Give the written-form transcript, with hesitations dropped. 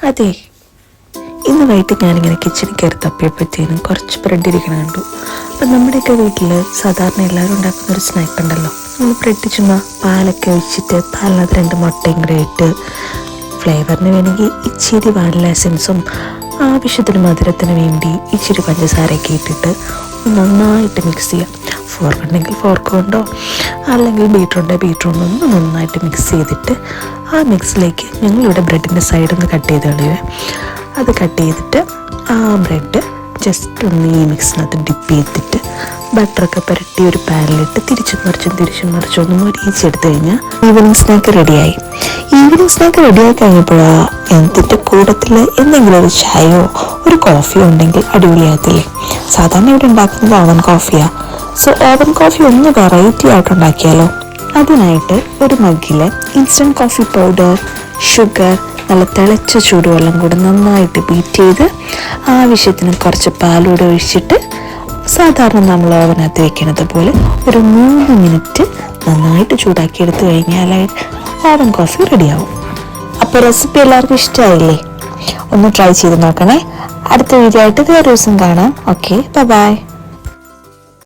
അതെ, ഇന്ന് വൈകിട്ട് ഞാനിങ്ങനെ കിച്ചണിൽ കയറി തപ്പിയപ്പോഴത്തേനും കുറച്ച് ബ്രെഡ് ഇരിക്കണം കണ്ടു. അപ്പം നമ്മുടെയൊക്കെ വീട്ടിൽ സാധാരണ എല്ലാവരും ഉണ്ടാക്കുന്ന ഒരു സ്നാക്ക് ഉണ്ടല്ലോ, നമ്മൾ ബ്രെഡ് ചുമ്മാ പാലൊക്കെ ഒഴിച്ചിട്ട് പാലിനകത്ത് 2 മുട്ടയും കൂടെ ഇട്ട് ഫ്ലേവറിന് വേണമെങ്കിൽ ഇച്ചിരി വാനില എസൻസും ആവശ്യത്തിന് മധുരത്തിന് വേണ്ടി ഇച്ചിരി പഞ്ചസാരയൊക്കെ ഇട്ടിട്ട് നന്നായിട്ട് മിക്സ് ചെയ്യാം. ഫോർക്ക് ഉണ്ടെങ്കിൽ ഫോർക്ക് കൊണ്ടോ അല്ലെങ്കിൽ ബീറ്റർ കൊണ്ടോ ഒന്ന് നന്നായിട്ട് മിക്സ് ചെയ്തിട്ട് ആ മിക്സിലേക്ക് ഞങ്ങളിവിടെ ബ്രെഡിൻ്റെ സൈഡൊന്ന് കട്ട് ചെയ്ത് കളയുക. അത് കട്ട് ചെയ്തിട്ട് ആ ബ്രെഡ് ജസ്റ്റ് ഒന്ന് ഈ മിക്സിനകത്ത് ഡിപ്പ് ചെയ്തിട്ട് ബട്ടറൊക്കെ പുരട്ടി ഒരു പാനിലിട്ട് തിരിച്ചും മറിച്ചും ഒന്ന് മൊരിയിച്ചെടുത്ത് കഴിഞ്ഞാൽ ഈവനിങ് സ്നാക്ക് റെഡിയായി. ഈവനിങ് സ്നാക്ക് റെഡിയായി കഴിഞ്ഞപ്പോഴാണ് എന്തിൻ്റെ കൂട്ടത്തിൽ എന്തെങ്കിലും ഒരു ചായയോ ഒരു കോഫിയോ ഉണ്ടെങ്കിൽ അടിപൊളിയാകത്തില്ലേ. സാധാരണ ഇവിടെ ഉണ്ടാക്കുന്നത് ഓവൻ കോഫിയാണ്. സോ ഓവൻ കോഫി ഒന്ന് വെറൈറ്റി ആയിട്ട് ഉണ്ടാക്കിയാലോ. അതിനായിട്ട് ഒരു മഗ്ഗിൽ ഇൻസ്റ്റൻറ്റ് കോഫി പൗഡർ, ഷുഗർ, നല്ല തിളച്ച ചൂടുവെള്ളം കൂടെ നന്നായിട്ട് ബീറ്റ് ചെയ്ത് ആവശ്യത്തിന് കുറച്ച് പാലൂടെ ഒഴിച്ചിട്ട് സാധാരണ നമ്മൾ ഓവനകത്ത് വെക്കുന്നത് പോലെ ഒരു 3 മിനിറ്റ് നന്നായിട്ട് ചൂടാക്കി എടുത്തു കഴിഞ്ഞാൽ ഓവൻ കോഫി റെഡിയാവും. അപ്പോൾ റെസിപ്പി എല്ലാവർക്കും ഇഷ്ടമായില്ലേ? ഒന്ന് ട്രൈ ചെയ്ത് നോക്കണേ. അടുത്ത വീഡിയോ ആയിട്ട് വേറെ ദിവസം കാണാം. Okay, by.